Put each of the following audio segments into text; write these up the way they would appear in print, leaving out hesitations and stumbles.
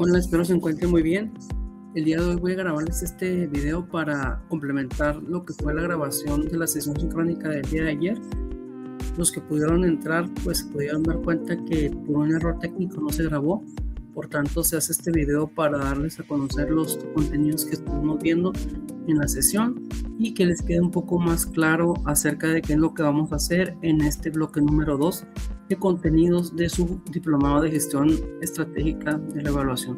Hola, espero se encuentren muy bien. El día de hoy voy a grabarles este video para complementar lo que fue la grabación de la sesión sincrónica del día de ayer. Los que pudieron entrar, pues se pudieron dar cuenta que por un error técnico no se grabó. Por tanto, se hace este video para darles a conocer los contenidos que estuvimos viendo en la sesión y que les quede un poco más claro acerca de qué es lo que vamos a hacer en este bloque número 2 de contenidos de su diplomado de gestión estratégica de la evaluación.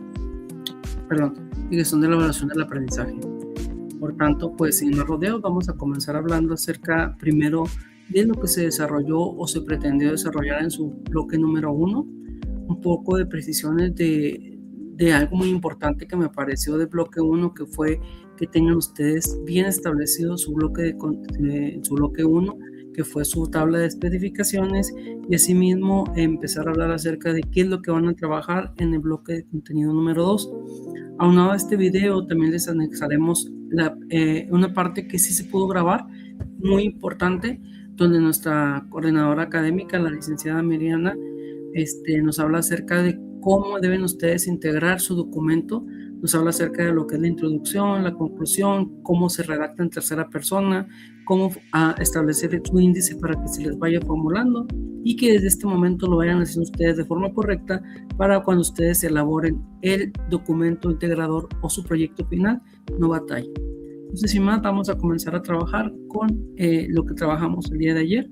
Y gestión de la evaluación del aprendizaje. Por tanto, pues sin más rodeos, vamos a comenzar hablando acerca primero de lo que se desarrolló o se pretendió desarrollar en su bloque número 1, un poco de precisiones de algo muy importante que me pareció de bloque 1, que fue que tengan ustedes bien establecido su bloque su bloque 1, que fue su tabla de especificaciones, y asimismo empezar a hablar acerca de qué es lo que van a trabajar en el bloque de contenido número 2. Aunado a este video, también les anexaremos una parte que sí se pudo grabar, muy importante, donde nuestra coordinadora académica, la licenciada Miriana, nos habla acerca de cómo deben ustedes integrar su documento. Nos habla acerca de lo que es la introducción, la conclusión, cómo se redacta en tercera persona, cómo establecer su índice para que se les vaya formulando y que desde este momento lo vayan haciendo ustedes de forma correcta para cuando ustedes elaboren el documento integrador o su proyecto final, no batalla. Entonces, sin más, vamos a comenzar a trabajar con lo que trabajamos el día de ayer,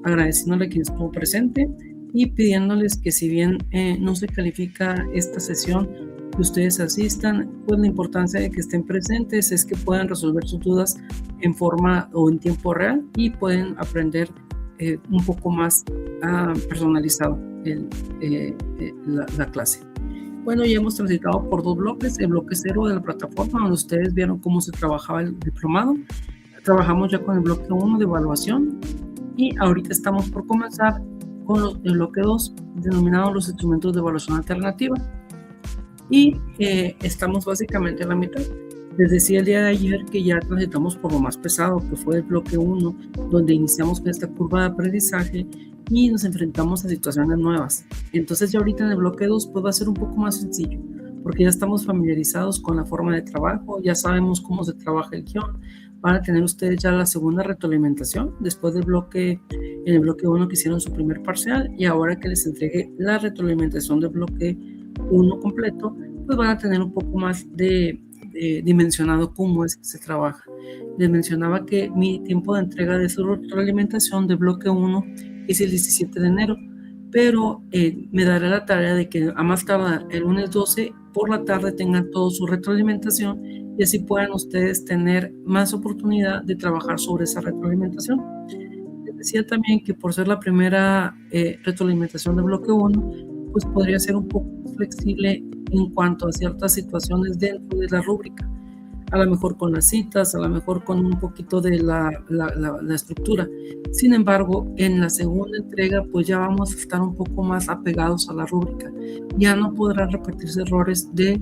agradeciéndole a quien estuvo presente y pidiéndoles que si bien no se califica esta sesión, que ustedes asistan, pues la importancia de que estén presentes es que puedan resolver sus dudas en forma o en tiempo real y pueden aprender un poco más personalizado la clase. Bueno, ya hemos transitado por 2 bloques, el bloque 0 de la plataforma, donde ustedes vieron cómo se trabajaba el diplomado. Trabajamos ya con el bloque 1 de evaluación y ahorita estamos por comenzar con el bloque 2, denominado los instrumentos de evaluación alternativa. Y estamos básicamente en la mitad. Les decía el día de ayer que ya transitamos por lo más pesado, que fue el bloque 1, donde iniciamos con esta curva de aprendizaje y nos enfrentamos a situaciones nuevas. Entonces ya ahorita en el bloque 2 pues va a ser un poco más sencillo, porque ya estamos familiarizados con la forma de trabajo, ya sabemos cómo se trabaja el guión. Van a tener ustedes ya la segunda retroalimentación después del bloque, en el bloque 1 que hicieron su primer parcial, y ahora que les entregué la retroalimentación del bloque 1 completo, pues van a tener un poco más de dimensionado cómo es que se trabaja. Les mencionaba que mi tiempo de entrega de su retroalimentación de bloque 1 es el 17 de enero, pero me daré la tarea de que a más tardar el lunes 12 por la tarde tengan toda su retroalimentación y así puedan ustedes tener más oportunidad de trabajar sobre esa retroalimentación. Les decía también que por ser la primera retroalimentación de bloque 1, pues podría ser un poco flexible en cuanto a ciertas situaciones dentro de la rúbrica, a lo mejor con las citas, a lo mejor con un poquito de la estructura. Sin embargo, en la segunda entrega, pues ya vamos a estar un poco más apegados a la rúbrica. Ya no podrán repetirse errores de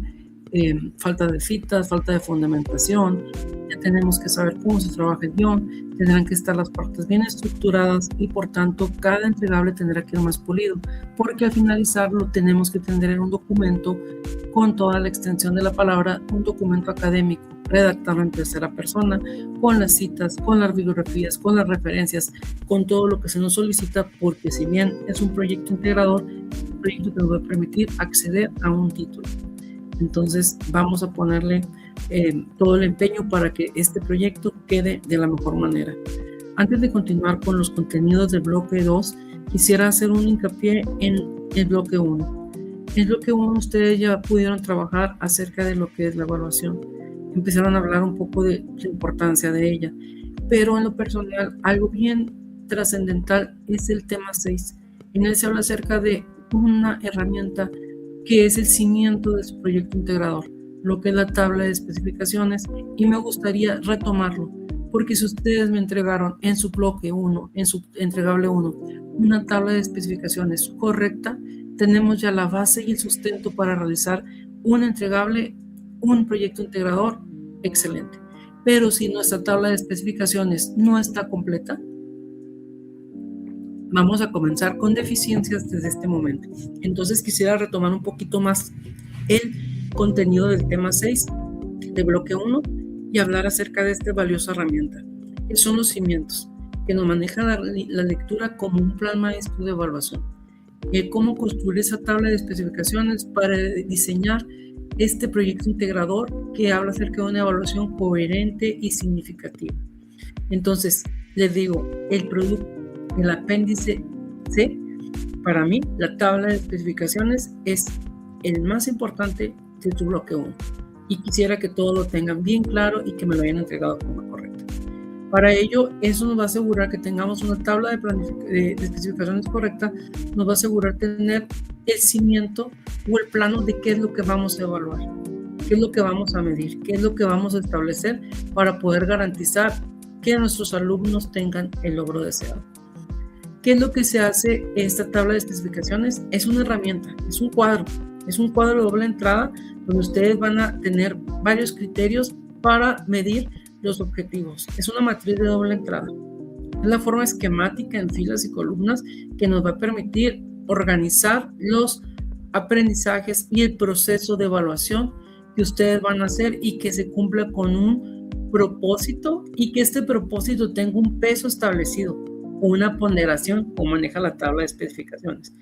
falta de citas, falta de fundamentación. Ya tenemos que saber cómo se trabaja el guión, tendrán que estar las partes bien estructuradas y por tanto cada entregable tendrá que ir más pulido, porque al finalizarlo tenemos que tener un documento con toda la extensión de la palabra, un documento académico, redactarlo en tercera persona, con las citas, con las bibliografías, con las referencias, con todo lo que se nos solicita, porque si bien es un proyecto integrador, un proyecto que nos va a permitir acceder a un título. Entonces vamos a ponerle todo el empeño para que este proyecto quede de la mejor manera. Antes de continuar con los contenidos del bloque 2, quisiera hacer un hincapié en el bloque 1. En el bloque 1 ustedes ya pudieron trabajar acerca de lo que es la evaluación. Empezaron a hablar un poco de la importancia de ella, pero en lo personal algo bien trascendental es el tema 6. En él se habla acerca de una herramienta que es el cimiento de su proyecto integrador, lo que es la tabla de especificaciones, y me gustaría retomarlo, porque si ustedes me entregaron en su bloque 1, en su entregable 1, una tabla de especificaciones correcta, tenemos ya la base y el sustento para realizar un entregable, un proyecto integrador excelente. Pero si nuestra tabla de especificaciones no está completa, vamos a comenzar con deficiencias desde este momento. Entonces quisiera retomar un poquito más el contenido del tema 6 de bloque 1 y hablar acerca de esta valiosa herramienta, que son los cimientos, que nos maneja la lectura como un plan maestro de evaluación. Cómo construir esa tabla de especificaciones para diseñar este proyecto integrador que habla acerca de una evaluación coherente y significativa. Entonces, les digo, el apéndice C, para mí, la tabla de especificaciones es el más importante de tu bloque 1. Y quisiera que todos lo tengan bien claro y que me lo hayan entregado de forma correcta. Para ello, eso nos va a asegurar que tengamos una tabla de especificaciones correcta, nos va a asegurar tener el cimiento o el plano de qué es lo que vamos a evaluar, qué es lo que vamos a medir, qué es lo que vamos a establecer para poder garantizar que nuestros alumnos tengan el logro deseado. ¿Qué es lo que se hace en esta tabla de especificaciones? Es una herramienta, es un cuadro de doble entrada donde ustedes van a tener varios criterios para medir los objetivos. Es una matriz de doble entrada. Es la forma esquemática en filas y columnas que nos va a permitir organizar los aprendizajes y el proceso de evaluación que ustedes van a hacer y que se cumpla con un propósito y que este propósito tenga un peso establecido o una ponderación, como maneja la tabla de especificaciones.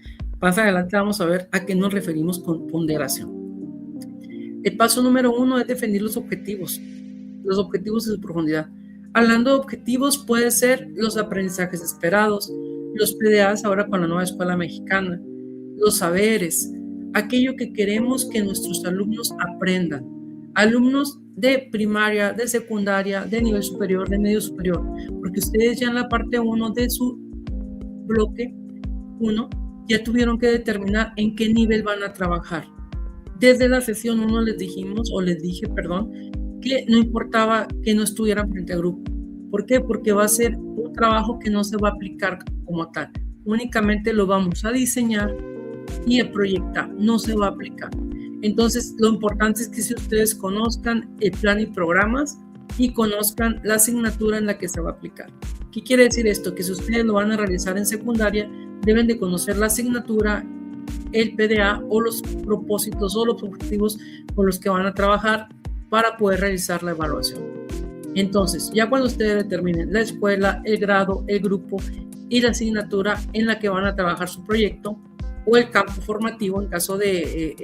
Más adelante vamos a ver a qué nos referimos con ponderación. El paso número 1 es definir los objetivos de su profundidad. Hablando de objetivos, puede ser los aprendizajes esperados, los PDAs ahora con la nueva escuela mexicana, los saberes, aquello que queremos que nuestros alumnos aprendan. Alumnos de primaria, de secundaria, de nivel superior, de medio superior, porque ustedes ya en la parte 1 de su bloque 1 ya tuvieron que determinar en qué nivel van a trabajar. Desde la sesión 1 les dije, que no importaba que no estuvieran frente a grupo. ¿Por qué? Porque va a ser un trabajo que no se va a aplicar como tal. Únicamente lo vamos a diseñar y a proyectar, no se va a aplicar. Entonces, lo importante es que si ustedes conozcan el plan y programas y conozcan la asignatura en la que se va a aplicar. ¿Qué quiere decir esto? Que si ustedes lo van a realizar en secundaria, deben de conocer la asignatura, el PDA o los propósitos o los objetivos con los que van a trabajar para poder realizar la evaluación. Entonces, ya cuando ustedes determinen la escuela, el grado, el grupo y la asignatura en la que van a trabajar su proyecto o el campo formativo en caso de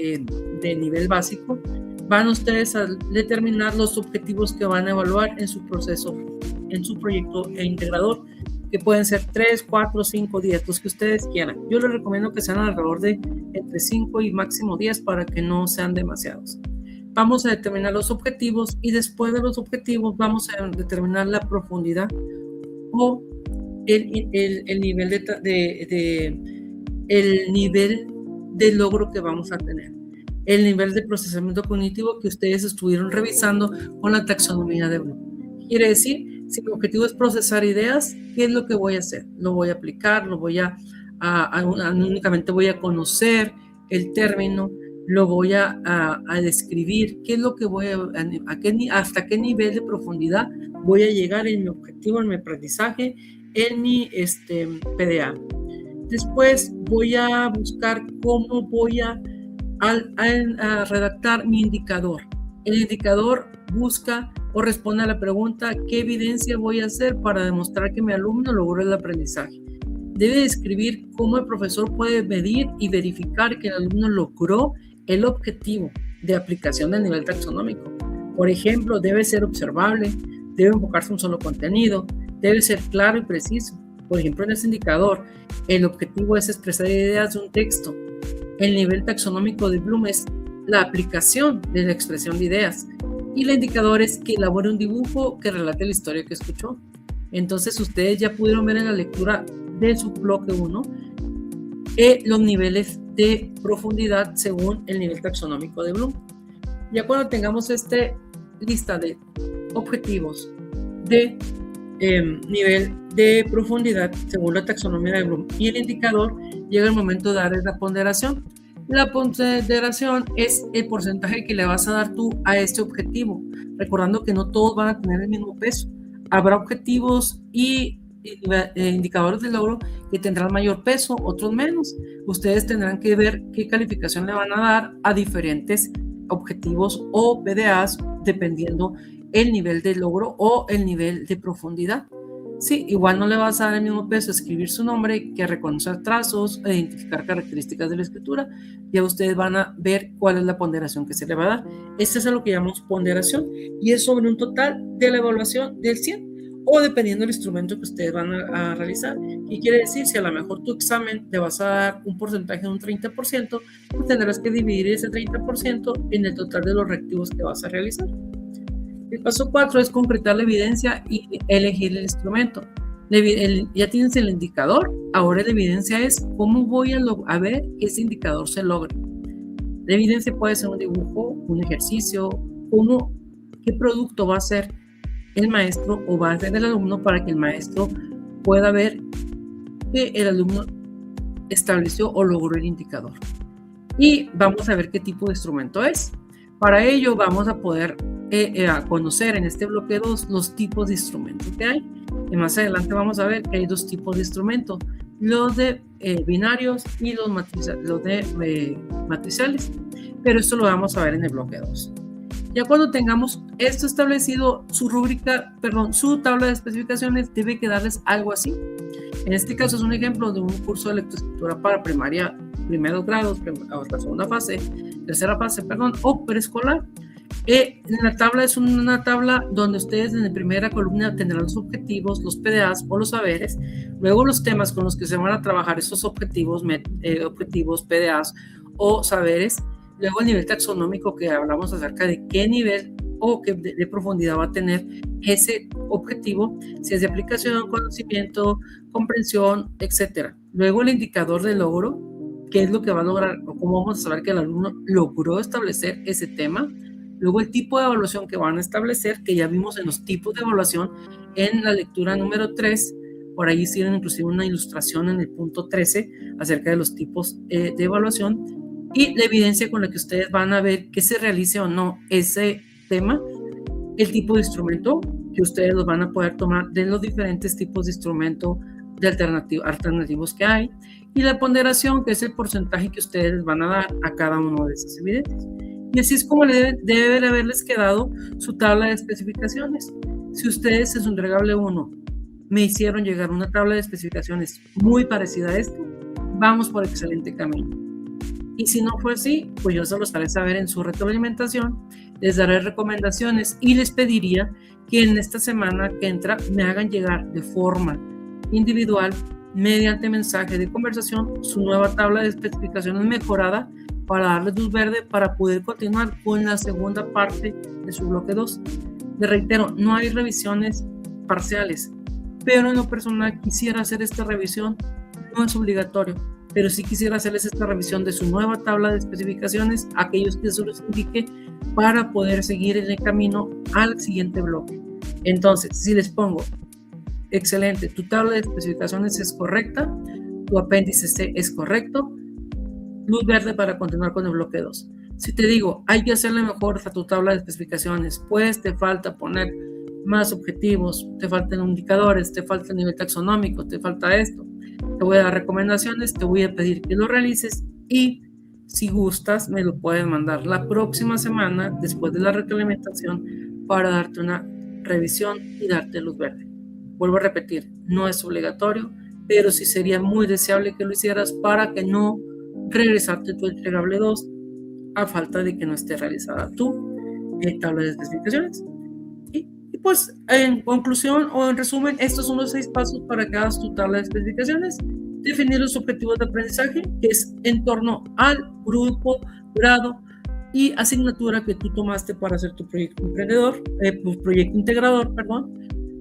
nivel básico, van ustedes a determinar los objetivos que van a evaluar en su proceso, en su proyecto integrador, que pueden ser 3, 4, 5, 10, los que ustedes quieran. Yo les recomiendo que sean alrededor de entre 5 y máximo 10 para que no sean demasiados. Vamos a determinar los objetivos y después de los objetivos vamos a determinar la profundidad o el nivel de logro que vamos a tener. El nivel de procesamiento cognitivo que ustedes estuvieron revisando con la taxonomía de Bloom. Quiere decir, si mi objetivo es procesar ideas, ¿qué es lo que voy a hacer? Lo voy a aplicar, únicamente voy a conocer el término, lo voy a describir, qué es lo que hasta qué nivel de profundidad voy a llegar en mi objetivo, en mi aprendizaje, en mi PDA. Después voy a buscar cómo voy a redactar mi indicador. El indicador busca o responde a la pregunta: ¿qué evidencia voy a hacer para demostrar que mi alumno logró el aprendizaje? Debe describir cómo el profesor puede medir y verificar que el alumno logró el objetivo de aplicación del nivel taxonómico. Por ejemplo, debe ser observable, debe enfocarse en un solo contenido, debe ser claro y preciso. Por ejemplo, en este indicador, el objetivo es expresar ideas de un texto. El nivel taxonómico de Bloom es la aplicación de la expresión de ideas. Y el indicador es que elabore un dibujo que relate la historia que escuchó. Entonces, ustedes ya pudieron ver en la lectura de su bloque 1 los niveles de profundidad según el nivel taxonómico de Bloom. Ya cuando tengamos esta lista de objetivos de nivel de profundidad según la taxonomía de Bloom y el indicador, llega el momento de dar la ponderación. La ponderación es el porcentaje que le vas a dar tú a este objetivo, recordando que no todos van a tener el mismo peso. Habrá objetivos y indicadores de logro que tendrán mayor peso, otros menos. Ustedes tendrán que ver qué calificación le van a dar a diferentes objetivos o PDAs dependiendo el nivel de logro o el nivel de profundidad. Sí, igual no le vas a dar el mismo peso a escribir su nombre que a reconocer trazos, e identificar características de la escritura. Ya ustedes van a ver cuál es la ponderación que se le va a dar. Este es lo que llamamos ponderación y es sobre un total de la evaluación del 100 o dependiendo del instrumento que ustedes van a realizar. ¿Qué quiere decir? Si a lo mejor tu examen te vas a dar un porcentaje de un 30%, pues tendrás que dividir ese 30% en el total de los reactivos que vas a realizar. El paso 4 es concretar la evidencia y elegir el instrumento. Ya tienes el indicador, ahora la evidencia es cómo voy a ver que ese indicador se logre. La evidencia puede ser un dibujo, un ejercicio, qué producto va a hacer el maestro o va a hacer el alumno para que el maestro pueda ver que el alumno estableció o logró el indicador. Y vamos a ver qué tipo de instrumento es. Para ello vamos a poder conocer en este bloque 2 los tipos de instrumentos que hay. Y más adelante vamos a ver que hay dos tipos de instrumentos, los de binarios y los de matriciales. Pero esto lo vamos a ver en el bloque 2. Ya cuando tengamos esto establecido, su tabla de especificaciones debe quedarles algo así. En este caso es un ejemplo de un curso de lectoescritura para primaria, primeros grados, la segunda fase, tercera fase, o preescolar. La tabla es una tabla donde ustedes en la primera columna tendrán los objetivos, los PDAs o los saberes, luego los temas con los que se van a trabajar esos objetivos, PDAs o saberes, luego el nivel taxonómico que hablamos acerca de qué nivel o qué de profundidad va a tener ese objetivo, si es de aplicación, conocimiento, comprensión, etc. Luego el indicador de logro, qué es lo que va a lograr o cómo vamos a saber que el alumno logró establecer ese tema. Luego el tipo de evaluación que van a establecer, que ya vimos en los tipos de evaluación en la lectura número 3, por ahí hicieron inclusive una ilustración en el punto 13 acerca de los tipos de evaluación y la evidencia con la que ustedes van a ver que se realice o no ese tema, el tipo de instrumento que ustedes los van a poder tomar de los diferentes tipos de instrumento de alternativos que hay y la ponderación, que es el porcentaje que ustedes van a dar a cada uno de esas evidencias. Y así es como debe de haberles quedado su tabla de especificaciones. Si ustedes en su entregable 1 me hicieron llegar una tabla de especificaciones muy parecida a esto, vamos por excelente camino. Y si no fue así, pues yo se los haré saber en su retroalimentación, les daré recomendaciones y les pediría que en esta semana que entra me hagan llegar de forma individual, mediante mensaje de conversación, su nueva tabla de especificaciones mejorada para darles luz verde para poder continuar con la segunda parte de su bloque 2. Les reitero, no hay revisiones parciales, pero en lo personal quisiera hacer esta revisión, no es obligatorio, pero sí quisiera hacerles esta revisión de su nueva tabla de especificaciones, aquellos que se los indique, para poder seguir en el camino al siguiente bloque. Entonces, si les pongo, excelente, tu tabla de especificaciones es correcta, tu apéndice C es correcto, luz verde para continuar con el bloque 2. Si te digo, hay que hacerle mejor a tu tabla de especificaciones, pues te falta poner más objetivos, te faltan indicadores, te falta el nivel taxonómico, te falta esto, te voy a dar recomendaciones, te voy a pedir que lo realices y si gustas me lo puedes mandar la próxima semana después de la retroalimentación para darte una revisión y darte luz verde. Vuelvo a repetir, no es obligatorio, pero sí sería muy deseable que lo hicieras para que no regresarte tu entregable 2 a falta de que no esté realizada tu tabla de especificaciones. Y pues en conclusión o en resumen, estos son los 6 pasos para que hagas tu tabla de especificaciones. Definir los objetivos de aprendizaje, que es en torno al grupo, grado y asignatura que tú tomaste para hacer tu proyecto proyecto integrador,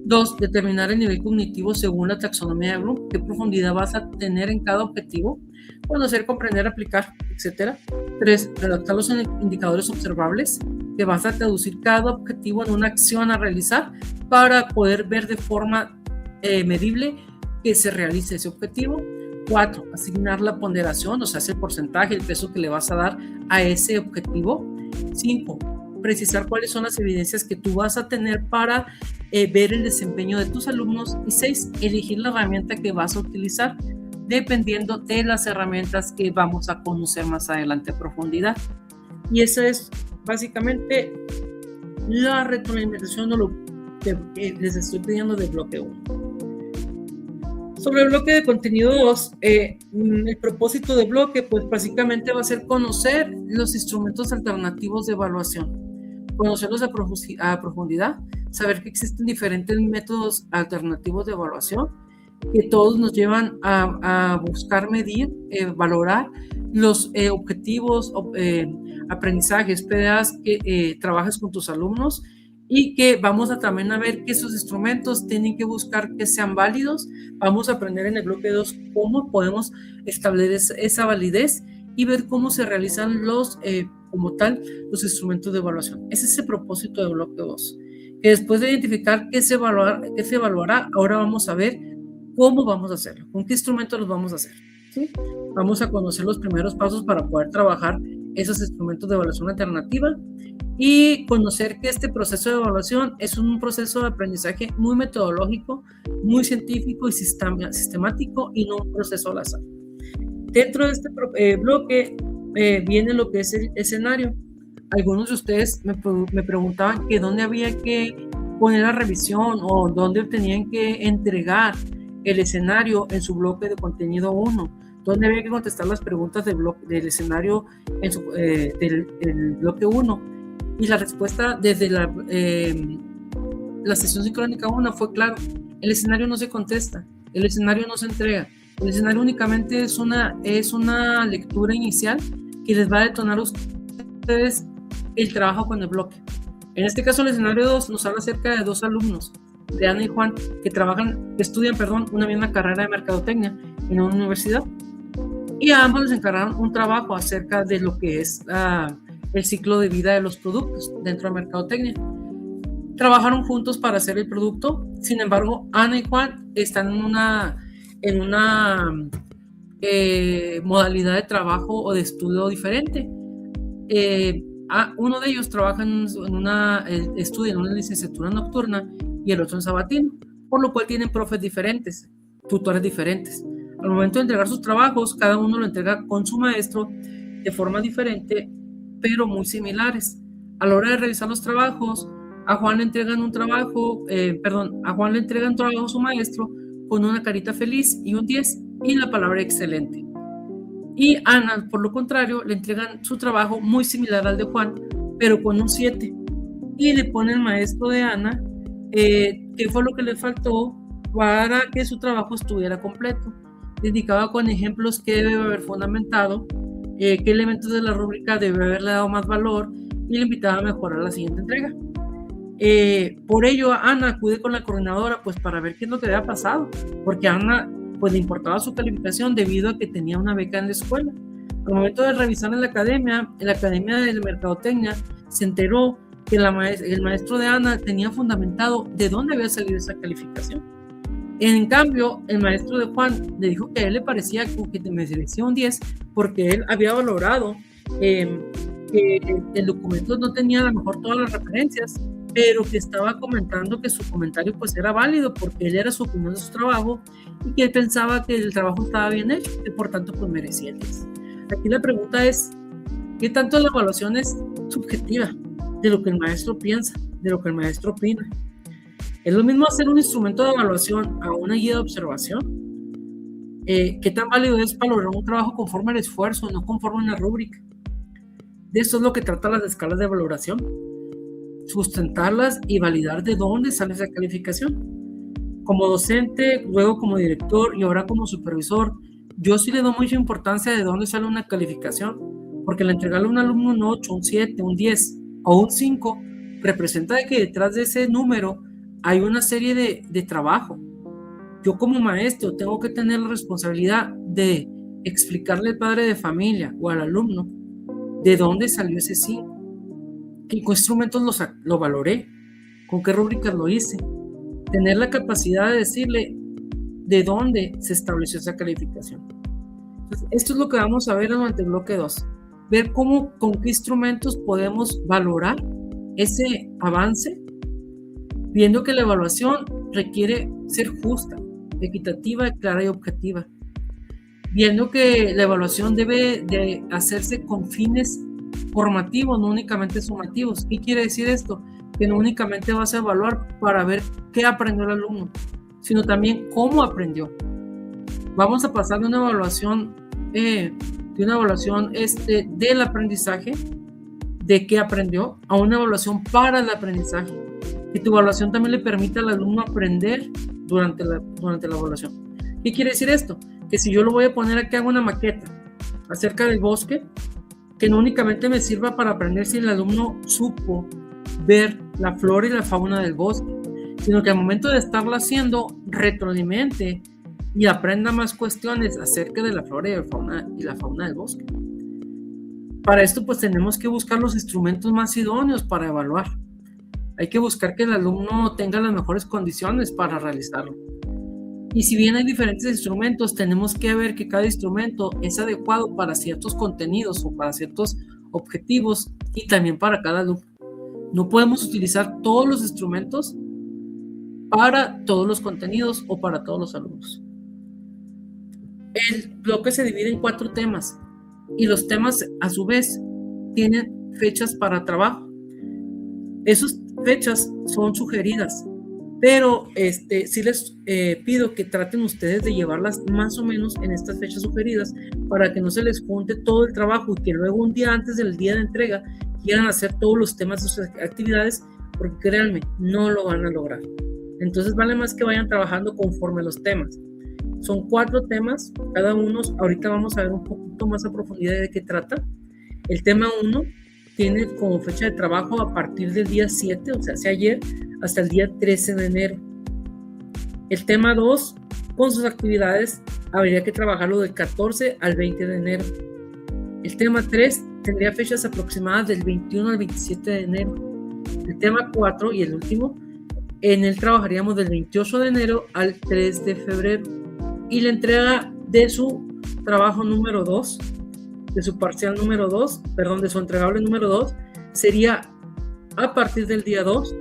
2, determinar el nivel cognitivo según la taxonomía de Bloom, qué profundidad vas a tener en cada objetivo, conocer, comprender, aplicar, etc. 3, redactar los indicadores observables, que vas a traducir cada objetivo en una acción a realizar para poder ver de forma medible que se realice ese objetivo. 4, asignar la ponderación, o sea, ese porcentaje, el peso que le vas a dar a ese objetivo. 5, precisar cuáles son las evidencias que tú vas a tener para ver el desempeño de tus alumnos. Y 6, elegir la herramienta que vas a utilizar dependiendo de las herramientas que vamos a conocer más adelante a profundidad. Y eso es básicamente la retroalimentación o lo que les estoy pidiendo del bloque 1. Sobre el bloque de contenido 2, el propósito del bloque, pues básicamente va a ser conocer los instrumentos alternativos de evaluación, conocerlos a profundidad, saber que existen diferentes métodos alternativos de evaluación, que todos nos llevan a buscar, medir, valorar los objetivos, aprendizajes, PDAs que trabajes con tus alumnos, y que vamos a también a ver que esos instrumentos tienen que buscar que sean válidos. Vamos a aprender en el bloque 2 cómo podemos establecer esa validez y ver cómo se realizan como tal, los instrumentos de evaluación. Ese es el propósito del bloque 2. Que después de identificar qué se evaluará, ahora vamos a ver cómo vamos a hacerlo, con qué instrumentos los vamos a hacer, ¿sí? Vamos a conocer los primeros pasos para poder trabajar esos instrumentos de evaluación alternativa y conocer que este proceso de evaluación es un proceso de aprendizaje muy metodológico, muy científico y sistemático, y no un proceso al azar. Dentro de este bloque viene lo que es el escenario. Algunos de ustedes me preguntaban que dónde había que poner la revisión o dónde tenían que entregar el escenario en su bloque de contenido 1, dónde había que contestar las preguntas del escenario del bloque 1. Y la respuesta desde la sesión sincrónica 1 fue claro: el escenario no se contesta, el escenario no se entrega, el escenario únicamente es una lectura inicial que les va a detonar a ustedes el trabajo con el bloque. En este caso, el escenario 2 nos habla acerca de 2 alumnos, de Ana y Juan, que estudian una misma carrera de mercadotecnia en una universidad, y a ambos les encargaron un trabajo acerca de lo que es el ciclo de vida de los productos dentro de mercadotecnia. Trabajaron juntos para hacer el producto. Sin embargo, Ana y Juan están en una modalidad de trabajo o de estudio diferente. Uno de ellos trabaja estudia en una licenciatura nocturna y el otro en sabatino, por lo cual tienen profes diferentes, tutores diferentes. Al momento de entregar sus trabajos, cada uno lo entrega con su maestro de forma diferente, pero muy similares. A la hora de revisar los trabajos, a Juan le entregan un trabajo su maestro con una carita feliz y un 10 y la palabra excelente. Y Ana, por lo contrario, le entregan su trabajo muy similar al de Juan, pero con un 7. Y le pone el maestro de Ana qué fue lo que le faltó para que su trabajo estuviera completo. Le indicaba con ejemplos qué debe haber fundamentado, qué elementos de la rúbrica debe haberle dado más valor, y le invitaba a mejorar la siguiente entrega. Por ello, Ana acude con la coordinadora pues para ver qué es lo que había pasado, porque a Ana pues le importaba su calificación debido a que tenía una beca en la escuela. Al momento de revisar en la academia de mercadotecnia, se enteró que el maestro de Ana tenía fundamentado de dónde había salido esa calificación. En cambio, el maestro de Juan le dijo que a él le parecía que te merecía un 10 porque él había valorado que el documento no tenía a lo mejor todas las referencias, pero que estaba comentando que su comentario pues era válido porque él era su opinión de su trabajo y que él pensaba que el trabajo estaba bien hecho y por tanto pues merecía el 10. Aquí la pregunta es, ¿qué tanto la evaluación es subjetiva de lo que el maestro piensa, de lo que el maestro opina? ¿Es lo mismo hacer un instrumento de evaluación a una guía de observación? ¿Qué tan válido es valorar un trabajo conforme al esfuerzo, no conforme a una rúbrica? De eso es lo que trata las escalas de valoración, sustentarlas y validar de dónde sale esa calificación. Como docente, luego como director y ahora como supervisor, yo sí le doy mucha importancia de dónde sale una calificación, porque el entregarle a un alumno un 8, un 7, un 10 o un 5 representa que detrás de ese número hay una serie de trabajo. Yo como maestro tengo que tener la responsabilidad de explicarle al padre de familia o al alumno de dónde salió ese 5, con qué instrumentos lo valoré, con qué rúbricas lo hice, tener la capacidad de decirle de dónde se estableció esa calificación. Entonces, esto es lo que vamos a ver durante el bloque 2, ver con qué instrumentos podemos valorar ese avance, viendo que la evaluación requiere ser justa, equitativa, clara y objetiva, viendo que la evaluación debe de hacerse con fines formativos, no únicamente sumativos. ¿Qué quiere decir esto? Que no únicamente vas a evaluar para ver qué aprendió el alumno, sino también cómo aprendió. Vamos a pasar de una evaluación, del aprendizaje, de qué aprendió, a una evaluación para el aprendizaje. Y tu evaluación también le permite al alumno aprender durante la evaluación. ¿Qué quiere decir esto? Que si yo lo voy a poner aquí, hago una maqueta acerca del bosque, que no únicamente me sirva para aprender si el alumno supo ver la flora y la fauna del bosque, sino que al momento de estarla haciendo, retroalimente y aprenda más cuestiones acerca de la flora y la fauna del bosque. Para esto, pues tenemos que buscar los instrumentos más idóneos para evaluar. Hay que buscar que el alumno tenga las mejores condiciones para realizarlo. Y si bien hay diferentes instrumentos, tenemos que ver que cada instrumento es adecuado para ciertos contenidos o para ciertos objetivos y también para cada alumno. No podemos utilizar todos los instrumentos para todos los contenidos o para todos los alumnos. El bloque se divide en 4 temas y los temas a su vez tienen fechas para trabajo. Esas fechas son sugeridas, pero sí les pido que traten ustedes de llevarlas más o menos en estas fechas sugeridas para que no se les junte todo el trabajo y que luego un día antes del día de entrega quieran hacer todos los temas de sus actividades, porque créanme, no lo van a lograr. Entonces vale más que vayan trabajando conforme los temas. Son 4 temas, cada uno. Ahorita vamos a ver un poquito más a profundidad de qué trata. El tema 1 tiene como fecha de trabajo a partir del día 7, o sea, hacia ayer, hasta el día 13 de enero. El tema 2, con sus actividades, habría que trabajarlo del 14 al 20 de enero. El tema 3 tendría fechas aproximadas del 21 al 27 de enero. El tema 4 y el último, en él trabajaríamos del 28 de enero al 3 de febrero. Y la entrega de su trabajo número 2, de su parcial número 2, de su entregable número 2, sería a partir del día 2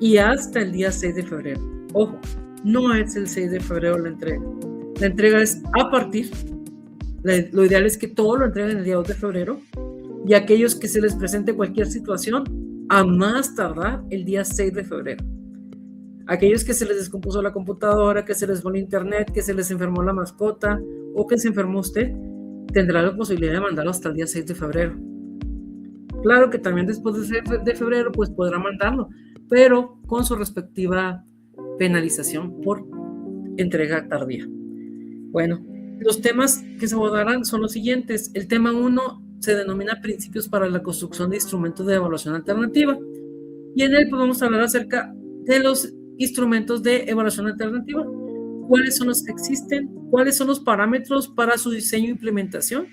y hasta el día 6 de febrero. Ojo, no es el 6 de febrero la entrega. La entrega es a partir. Lo ideal es que todo lo entreguen el día 2 de febrero y aquellos que se les presente cualquier situación, a más tardar el día 6 de febrero. Aquellos que se les descompuso la computadora, que se les fue el internet, que se les enfermó la mascota o que se enfermó usted, tendrá la posibilidad de mandarlo hasta el día 6 de febrero. Claro que también después de febrero pues podrá mandarlo, pero con su respectiva penalización por entrega tardía. Bueno, los temas que se abordarán son los siguientes. El tema 1 se denomina Principios para la construcción de instrumentos de evaluación alternativa y en él pues vamos a hablar acerca de los instrumentos de evaluación alternativa, cuáles son los que existen, cuáles son los parámetros para su diseño e implementación,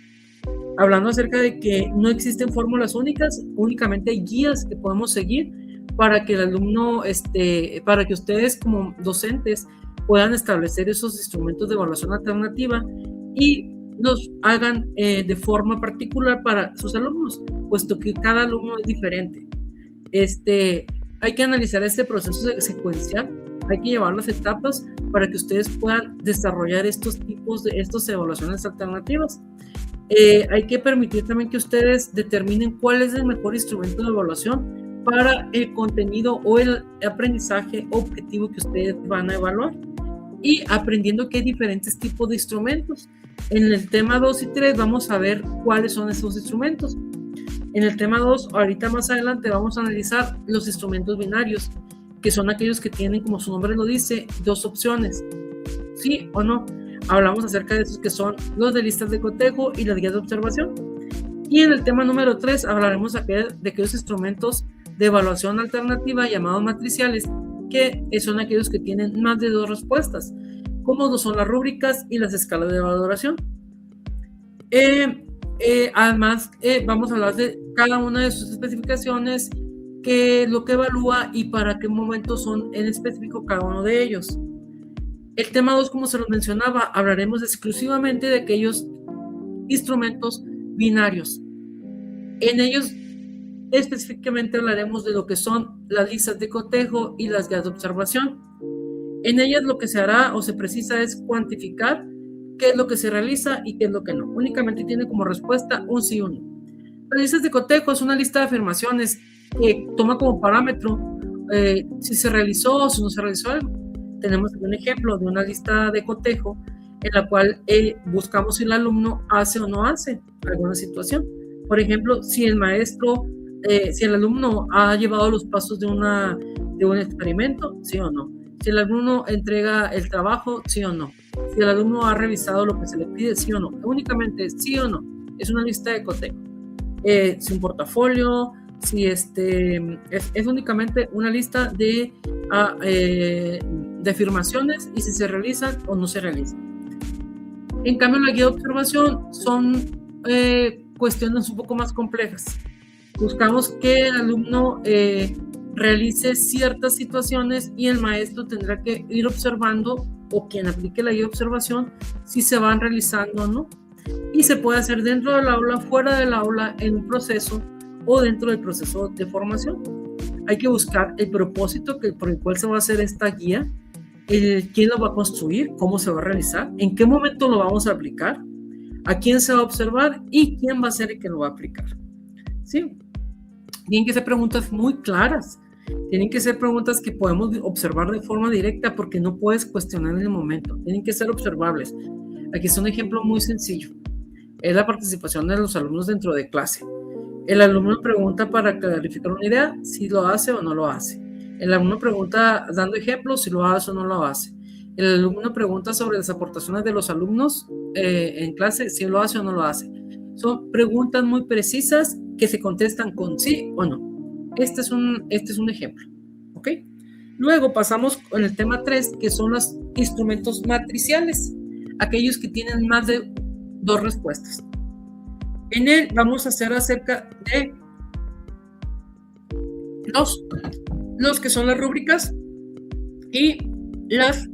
hablando acerca de que no existen fórmulas únicas, únicamente hay guías que podemos seguir para que el alumno, para que ustedes como docentes puedan establecer esos instrumentos de evaluación alternativa y los hagan de forma particular para sus alumnos, puesto que cada alumno es diferente. Hay que analizar este proceso secuencial, hay que llevar las etapas para que ustedes puedan desarrollar estos tipos de evaluaciones alternativas. Hay que permitir también que ustedes determinen cuál es el mejor instrumento de evaluación para el contenido o el aprendizaje objetivo que ustedes van a evaluar y aprendiendo que hay diferentes tipos de instrumentos. En el tema 2 y 3 vamos a ver cuáles son esos instrumentos. En el tema 2, ahorita más adelante vamos a analizar los instrumentos binarios, que son aquellos que tienen, como su nombre lo dice, 2 opciones, sí o no. Hablamos acerca de esos que son los de listas de cotejo y las guías de observación. Y en el tema número 3 hablaremos de aquellos instrumentos de evaluación alternativa llamados matriciales, que son aquellos que tienen más de 2 respuestas, como son las rúbricas y las escalas de valoración. Además, vamos a hablar de cada una de sus especificaciones, qué es lo que evalúa y para qué momentos son en específico cada uno de ellos. El tema 2, como se los mencionaba, hablaremos exclusivamente de aquellos instrumentos binarios. En ellos específicamente hablaremos de lo que son las listas de cotejo y las guías de observación. En ellas lo que se hará o se precisa es cuantificar qué es lo que se realiza y qué es lo que no. Únicamente tiene como respuesta un sí o un no. Las listas de cotejo es una lista de afirmaciones que toma como parámetro si se realizó o si no se realizó algo. Tenemos un ejemplo de una lista de cotejo en la cual buscamos si el alumno hace o no hace alguna situación. Por ejemplo, si el maestro, si el alumno ha llevado los pasos de un experimento, sí o no. Si el alumno entrega el trabajo, sí o no. Si el alumno ha revisado lo que se le pide, sí o no. Únicamente sí o no. Es una lista de cotejo. Si un portafolio, si es únicamente una lista de afirmaciones y si se realizan o no se realizan. En cambio, la guía de observación son cuestiones un poco más complejas. Buscamos que el alumno realice ciertas situaciones y el maestro tendrá que ir observando, o quien aplique la guía de observación, si se van realizando o no. Y se puede hacer dentro del aula, fuera del aula, en un proceso o dentro del proceso de formación. Hay que buscar el propósito por el cual se va a hacer esta guía, quién lo va a construir, cómo se va a realizar, en qué momento lo vamos a aplicar, a quién se va a observar y quién va a ser el que lo va a aplicar. ¿Sí? Tienen que ser preguntas muy claras. Tienen que ser preguntas que podemos observar de forma directa porque no puedes cuestionar en el momento. Tienen que ser observables. Aquí es un ejemplo muy sencillo. Es la participación de los alumnos dentro de clase. El alumno pregunta para clarificar una idea, si lo hace o no lo hace. El alumno pregunta dando ejemplos, si lo hace o no lo hace. El alumno pregunta sobre las aportaciones de los alumnos en clase, si lo hace o no lo hace. Son preguntas muy precisas que se contestan con sí o no. Este es un ejemplo. ¿Ok? Luego pasamos con el tema 3, que son los instrumentos matriciales, aquellos que tienen más de 2 respuestas. En él vamos a hacer acerca de los que son las rúbricas y las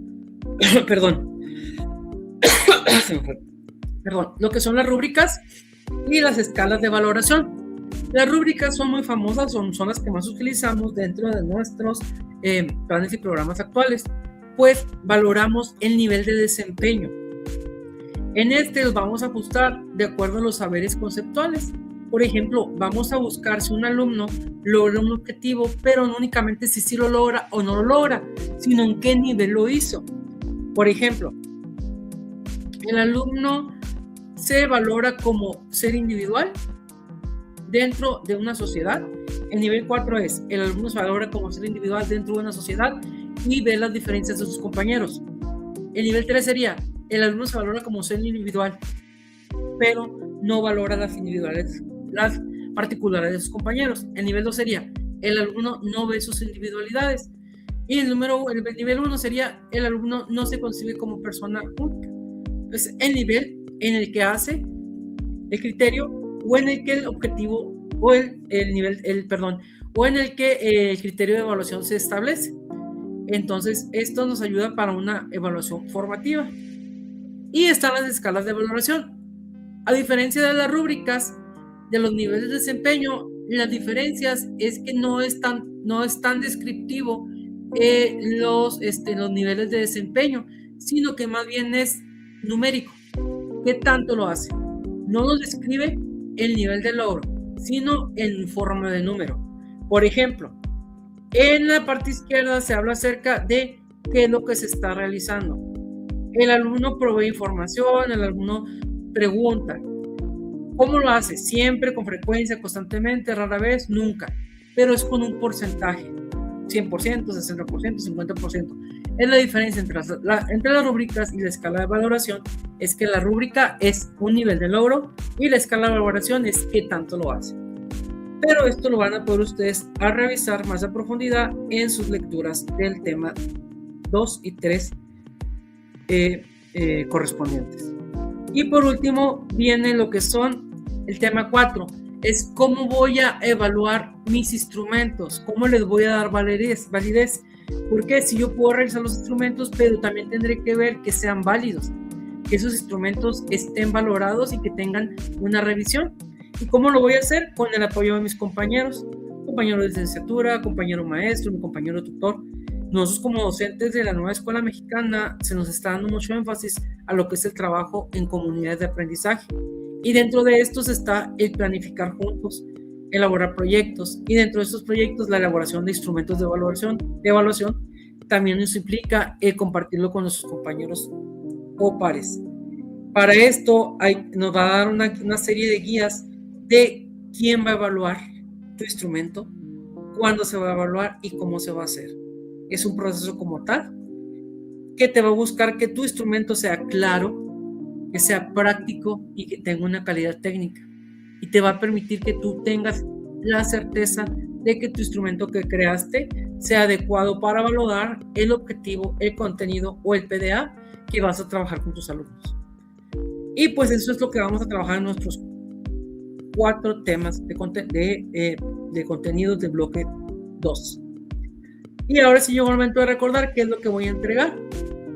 lo que son las rúbricas y las escalas de valoración. Las rúbricas son muy famosas, son las que más utilizamos dentro de nuestros planes y programas actuales, pues valoramos el nivel de desempeño. En los vamos a ajustar de acuerdo a los saberes conceptuales. Por ejemplo, vamos a buscar si un alumno logra un objetivo, pero no únicamente si sí lo logra o no lo logra, sino en qué nivel lo hizo. Por ejemplo, el alumno se valora como ser individual dentro de una sociedad. El nivel 4 es, el alumno se valora como ser individual dentro de una sociedad y ve las diferencias de sus compañeros. El nivel 3 sería, el alumno se valora como ser individual, pero no valora las particularidades de sus compañeros. El nivel 2 sería, el alumno no ve sus individualidades. Y el nivel 1 sería, el alumno no se concibe como persona única. Es el nivel en el que hace el criterio o en el que el objetivo o el criterio de evaluación se establece. Entonces, esto nos ayuda para una evaluación formativa. Y están las escalas de valoración. A diferencia de las rúbricas, de los niveles de desempeño, las diferencias es que no es tan descriptivo los niveles de desempeño, sino que más bien es numérico. ¿Qué tanto lo hace? No nos describe el nivel de logro, sino en forma de número. Por ejemplo, en la parte izquierda se habla acerca de qué es lo que se está realizando. El alumno provee información, el alumno pregunta. ¿Cómo lo hace? Siempre, con frecuencia, constantemente, rara vez, nunca. Pero es con un porcentaje. 100%, 60%, 50%. Es la diferencia entre las rúbricas y la escala de valoración. Es que la rúbrica es un nivel de logro y la escala de valoración es qué tanto lo hace. Pero esto lo van a poder ustedes a revisar más a profundidad en sus lecturas del tema 2 y 3 correspondientes. Y por último viene lo que son el tema 4, es cómo voy a evaluar mis instrumentos, cómo les voy a dar validez, porque si yo puedo realizar los instrumentos, pero también tendré que ver que sean válidos, que esos instrumentos estén valorados y que tengan una revisión. ¿Y cómo lo voy a hacer? Con el apoyo de mis compañeros, compañero de licenciatura, compañero maestro, mi compañero tutor. Nosotros como docentes de la Nueva Escuela Mexicana se nos está dando mucho énfasis a lo que es el trabajo en comunidades de aprendizaje. Y dentro de estos está el planificar juntos, elaborar proyectos, y dentro de estos proyectos la elaboración de instrumentos de evaluación también nos implica el compartirlo con nuestros compañeros o pares. Para esto nos va a dar una serie de guías de quién va a evaluar tu instrumento, cuándo se va a evaluar y cómo se va a hacer. Es un proceso como tal que te va a buscar que tu instrumento sea claro, que sea práctico y que tenga una calidad técnica. Y te va a permitir que tú tengas la certeza de que tu instrumento que creaste sea adecuado para evaluar el objetivo, el contenido o el PDA que vas a trabajar con tus alumnos. Y pues eso es lo que vamos a trabajar en nuestros 4 temas de contenidos del bloque 2. Y ahora sí llegó el momento de recordar qué es lo que voy a entregar.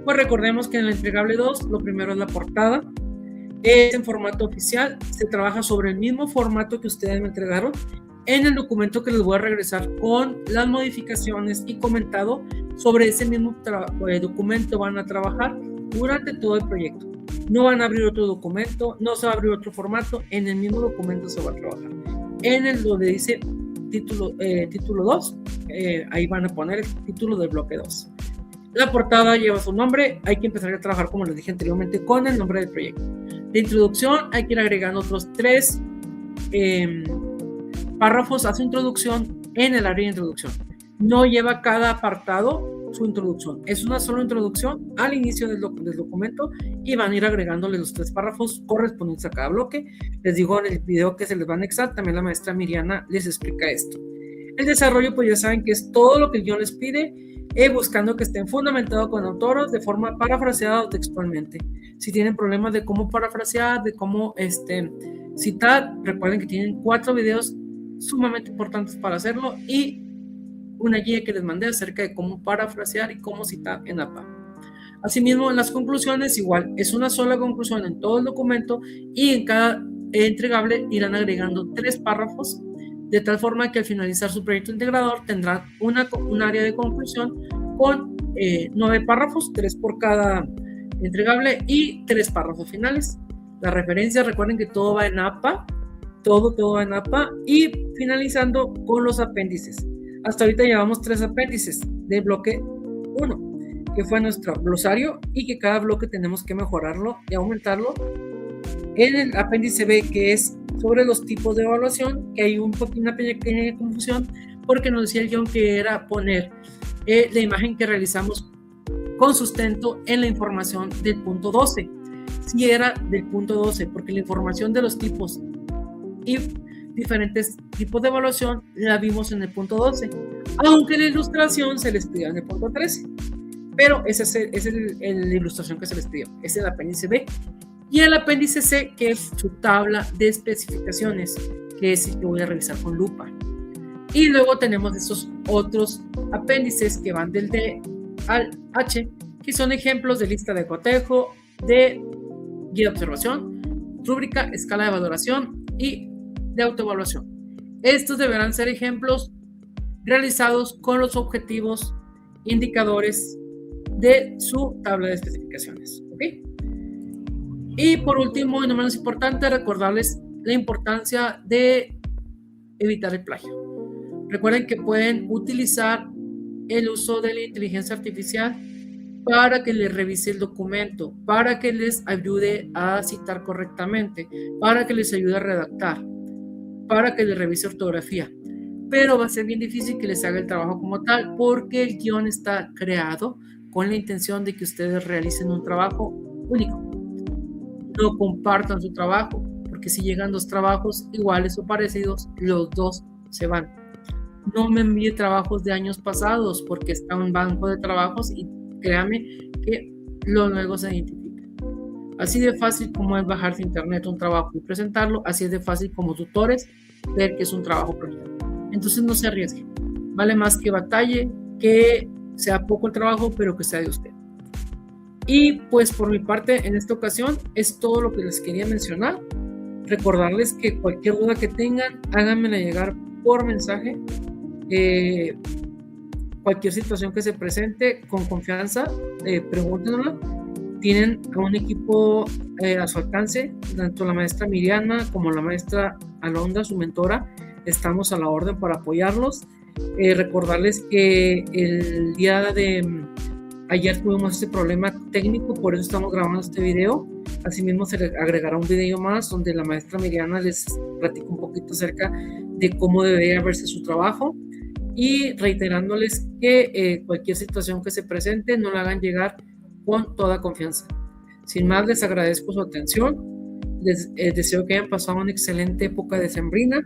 Pues recordemos que en el entregable 2, lo primero es la portada. Es en formato oficial, se trabaja sobre el mismo formato que ustedes me entregaron en el documento que les voy a regresar con las modificaciones y comentado sobre ese mismo documento van a trabajar durante todo el proyecto. No van a abrir otro documento, no se va a abrir otro formato, en el mismo documento se va a trabajar. En el donde dice título 2, ahí van a poner el título del bloque 2. La portada lleva su nombre, hay que empezar a trabajar, como les dije anteriormente, con el nombre del proyecto. De introducción hay que ir agregando otros 3 párrafos a su introducción en el área de introducción. No lleva cada apartado su introducción, es una sola introducción al inicio del documento y van a ir agregándole los 3 párrafos correspondientes a cada bloque. Les digo en el video que se les va a anexar, también la maestra Miriana les explica esto. El desarrollo, pues ya saben que es todo lo que el guión les pide, buscando que estén fundamentados con autores de forma parafraseada o textualmente. Si tienen problemas de cómo parafrasear, de cómo citar, recuerden que tienen 4 videos sumamente importantes para hacerlo y una guía que les mandé acerca de cómo parafrasear y cómo citar en APA. Asimismo, en las conclusiones igual, es una sola conclusión en todo el documento y en cada entregable irán agregando 3 párrafos, de tal forma que al finalizar su proyecto integrador tendrán un área de conclusión con 9 párrafos, 3 por cada entregable y 3 párrafos finales. Las referencias, recuerden que todo va en APA, todo va en APA y finalizando con los apéndices. Hasta ahorita llevamos 3 apéndices del bloque 1, que fue nuestro glosario y que cada bloque tenemos que mejorarlo y aumentarlo. En el apéndice B, que es sobre los tipos de evaluación, que hay una pequeña confusión porque nos decía el guión que era poner la imagen que realizamos con sustento en la información del punto 12. Si era del punto 12, porque la información de los tipos y diferentes tipos de evaluación la vimos en el punto 12, aunque la ilustración se les pidió en el punto 13, pero esa es la ilustración que se les pidió, es el apéndice B. Y el apéndice C, que es su tabla de especificaciones, que es el que voy a revisar con lupa. Y luego tenemos esos otros apéndices que van del D al H, que son ejemplos de lista de cotejo, de guía de observación, rúbrica, escala de valoración y de autoevaluación. Estos deberán ser ejemplos realizados con los objetivos, indicadores de su tabla de especificaciones. ¿Okay? Y por último, y no menos importante, recordarles la importancia de evitar el plagio. Recuerden que pueden utilizar el uso de la inteligencia artificial para que les revise el documento, para que les ayude a citar correctamente, para que les ayude a redactar, para que les revise ortografía. Pero va a ser bien difícil que les haga el trabajo como tal, porque el guión está creado con la intención de que ustedes realicen un trabajo único. No compartan su trabajo, porque si llegan 2 trabajos iguales o parecidos, los 2 se van. No me envíe trabajos de años pasados, porque está un banco de trabajos y créame que luego se identifica. Así de fácil como es bajarse a internet un trabajo y presentarlo, así es de fácil como tutores ver que es un trabajo proyecto. Entonces no se arriesgue. Vale más que batalle, que sea poco el trabajo, pero que sea de usted. Y pues por mi parte en esta ocasión es todo lo que les quería mencionar. Recordarles que cualquier duda que tengan, háganmela llegar por mensaje. Cualquier situación que se presente, con confianza, pregúntenla. Tienen a un equipo a su alcance, tanto la maestra Miriana como la maestra Alondra, su mentora. Estamos a la orden para apoyarlos. Recordarles que el día de ayer tuvimos este problema técnico, por eso estamos grabando este video. Asimismo se le agregará un video más donde la maestra Miriana les platica un poquito acerca de cómo debería verse su trabajo, y reiterándoles que cualquier situación que se presente no la hagan llegar con toda confianza. Sin más, les agradezco su atención. Les deseo que hayan pasado una excelente época decembrina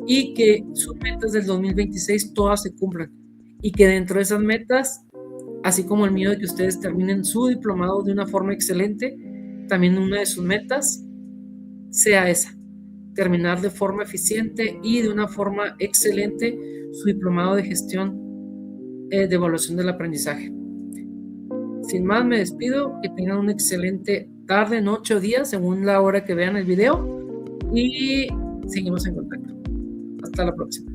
y que sus metas del 2026 todas se cumplan, y que dentro de esas metas, así como el mío de que ustedes terminen su diplomado de una forma excelente, también una de sus metas sea esa: terminar de forma eficiente y de una forma excelente su diplomado de gestión de evaluación del aprendizaje. Sin más, me despido. Que tengan una excelente tarde, noche o día, según la hora que vean el video, y seguimos en contacto. Hasta la próxima.